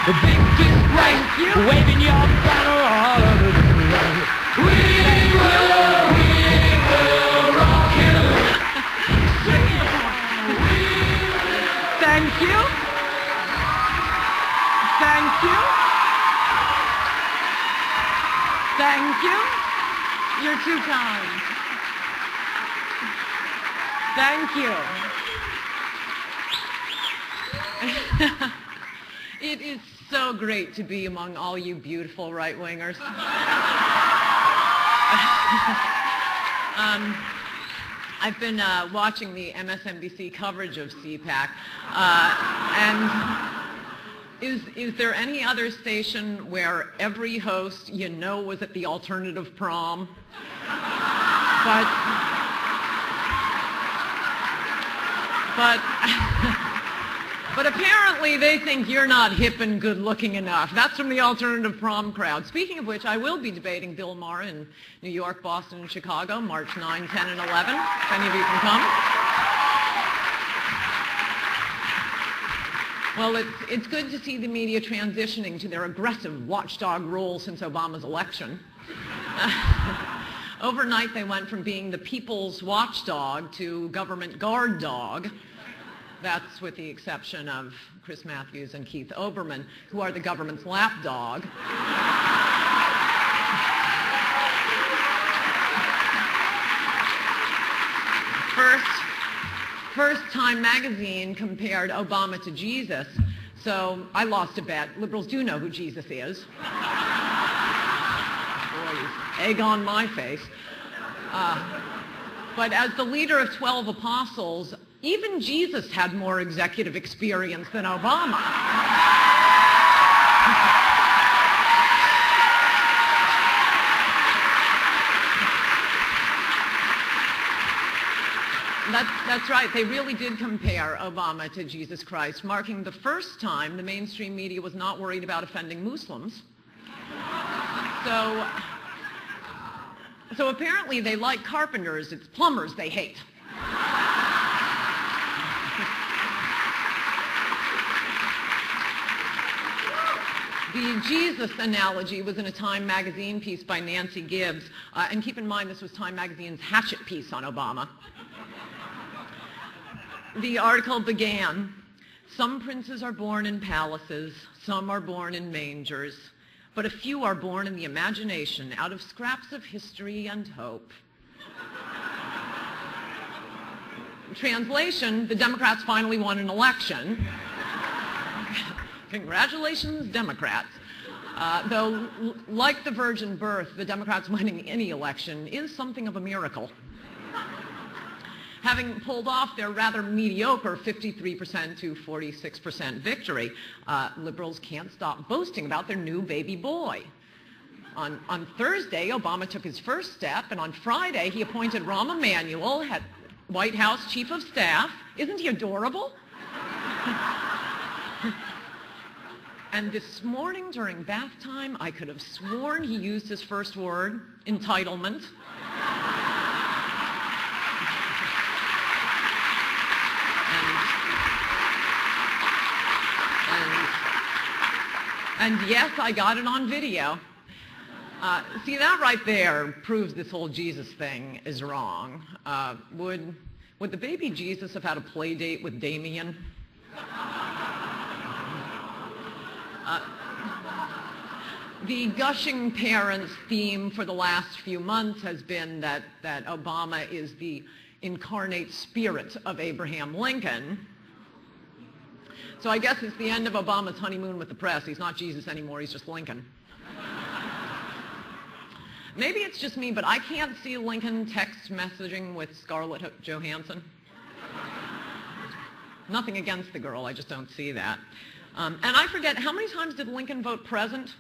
The big disgrace, waving your banner all over the place. We will rock you. Thank you. Thank you. Thank you. You're too kind. Thank you. It is so great to be among all you beautiful right-wingers. I've been watching the MSNBC coverage of CPAC, and is there any other station where every host you know was at the alternative prom? But apparently they think you're not hip and good-looking enough. That's from the alternative prom crowd. Speaking of which, I will be debating Bill Maher in New York, Boston, and Chicago, March 9, 10, and 11, if any of you can come. Well, it's good to see the media transitioning to their aggressive watchdog role since Obama's election. Overnight, they went from being the people's watchdog to government guard dog. That's with the exception of Chris Matthews and Keith Olbermann, who are the government's lapdog. First Time magazine compared Obama to Jesus, so I lost a bet. Liberals do know who Jesus is. Boy, egg on my face. But as the leader of 12 apostles, even Jesus had more executive experience than Obama. That's right. They really did compare Obama to Jesus Christ, marking the first time the mainstream media was not worried about offending Muslims. So apparently they like carpenters. It's plumbers they hate. The Jesus analogy was in a Time magazine piece by Nancy Gibbs. And keep in mind, this was Time magazine's hatchet piece on Obama. The article began, "Some princes are born in palaces, some are born in mangers, but a few are born in the imagination out of scraps of history and hope." Translation, the Democrats finally won an election. Congratulations, Democrats. Though, like the virgin birth, the Democrats winning any election is something of a miracle. Having pulled off their rather mediocre 53% to 46% victory, liberals can't stop boasting about their new baby boy. On Thursday, Obama took his first step, and on Friday, he appointed Rahm Emanuel, White House Chief of Staff. Isn't he adorable? And this morning during bath time, I could have sworn he used his first word, entitlement. And yes, I got it on video. See, that right there proves this whole Jesus thing is wrong. Would the baby Jesus have had a play date with Damien? The gushing parents theme for the last few months has been that Obama is the incarnate spirit of Abraham Lincoln. So I guess it's the end of Obama's honeymoon with the press. He's not Jesus anymore, he's just Lincoln. Maybe it's just me, but I can't see Lincoln text messaging with Scarlett Johansson. Nothing against the girl, I just don't see that. And I forget, how many times did Lincoln vote present?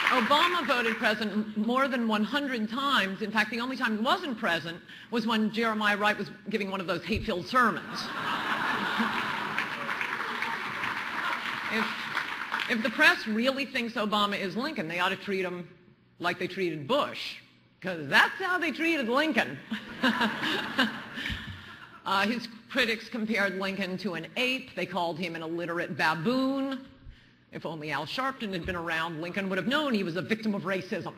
Obama voted present more than 100 times. In fact, the only time he wasn't present was when Jeremiah Wright was giving one of those hate-filled sermons. If the press really thinks Obama is Lincoln, they ought to treat him like they treated Bush, because that's how they treated Lincoln. His critics compared Lincoln to an ape. They called him an illiterate baboon. If only Al Sharpton had been around, Lincoln would have known he was a victim of racism.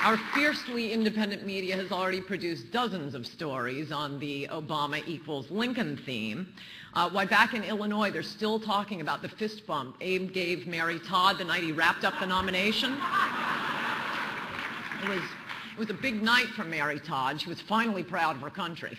Our fiercely independent media has already produced dozens of stories on the Obama equals Lincoln theme. Why back in Illinois they're still talking about the fist bump Abe gave Mary Todd the night he wrapped up the nomination. It was a big night for Mary Todd. She was finally proud of her country.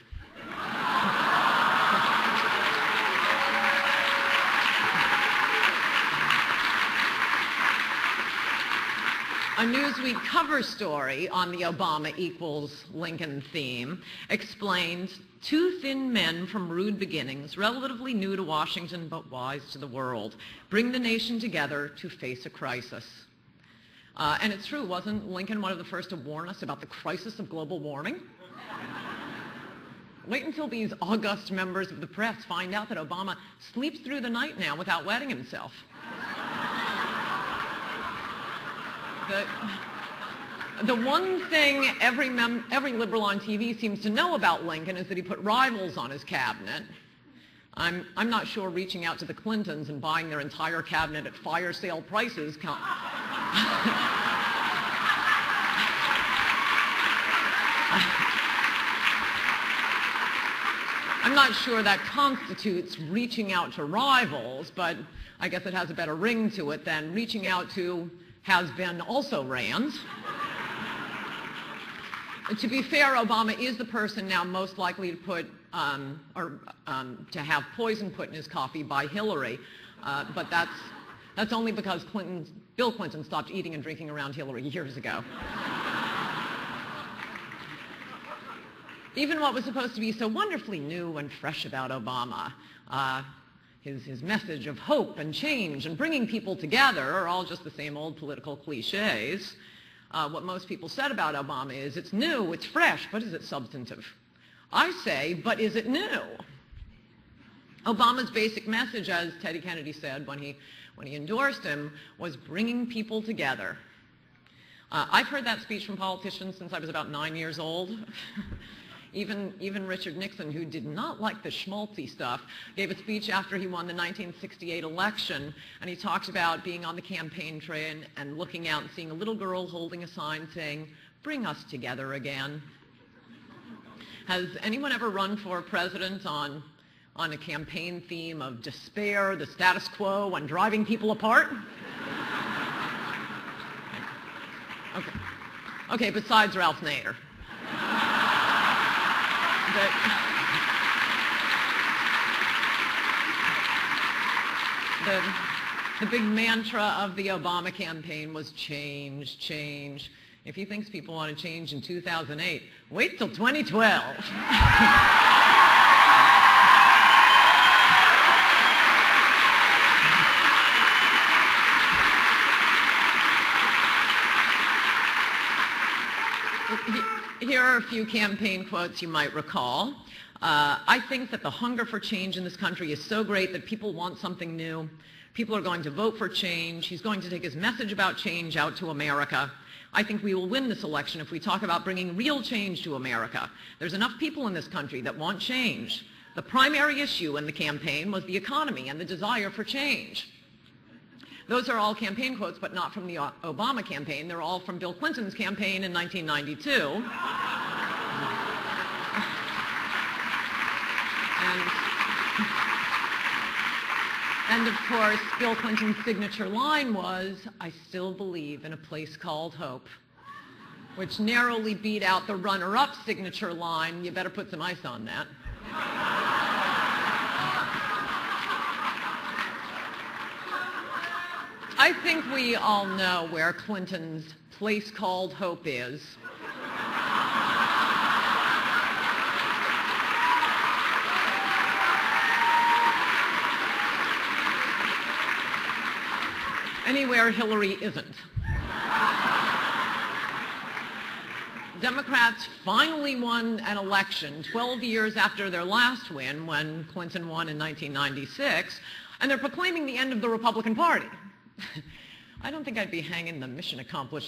A Newsweek cover story on the Obama equals Lincoln theme explained two thin men from rude beginnings, relatively new to Washington but wise to the world, bring the nation together to face a crisis. And it's true, wasn't Lincoln one of the first to warn us about the crisis of global warming? Wait until these august members of the press find out that Obama sleeps through the night now without wetting himself. The one thing every liberal on TV seems to know about Lincoln is that he put rivals on his cabinet. I'm not sure reaching out to the Clintons and buying their entire cabinet at fire sale prices I'm not sure that constitutes reaching out to rivals, but I guess it has a better ring to it than reaching out to has-been also-rans. To be fair, Obama is the person now most likely to put to have poison put in his coffee by Hillary, but that's only because Bill Clinton stopped eating and drinking around Hillary years ago. Even what was supposed to be so wonderfully new and fresh about Obama, his message of hope and change and bringing people together are all just the same old political cliches. What most people said about Obama is, it's new, it's fresh, but is it substantive? I say, but is it new? Obama's basic message, as Teddy Kennedy said when he endorsed him, was bringing people together. I've heard that speech from politicians since I was about 9 years old. Even Richard Nixon, who did not like the schmaltzy stuff, gave a speech after he won the 1968 election, and he talked about being on the campaign trail and looking out and seeing a little girl holding a sign saying, "Bring us together again." Has anyone ever run for president on a campaign theme of despair, the status quo, and driving people apart? Okay, besides Ralph Nader. The big mantra of the Obama campaign was change, change. If he thinks people want to change in 2008, wait till 2012. Here are a few campaign quotes you might recall. I think that the hunger for change in this country is so great that people want something new. People are going to vote for change. He's going to take his message about change out to America. I think we will win this election if we talk about bringing real change to America. There's enough people in this country that want change. The primary issue in the campaign was the economy and the desire for change. Those are all campaign quotes, but not from the Obama campaign. They're all from Bill Clinton's campaign in 1992. And of course, Bill Clinton's signature line was, "I still believe in a place called hope," which narrowly beat out the runner-up signature line, "You better put some ice on that." I think we all know where Clinton's place called hope is. Anywhere Hillary isn't. Democrats finally won an election 12 years after their last win, when Clinton won in 1996, and they're proclaiming the end of the Republican Party. I don't think I'd be hanging the mission accomplished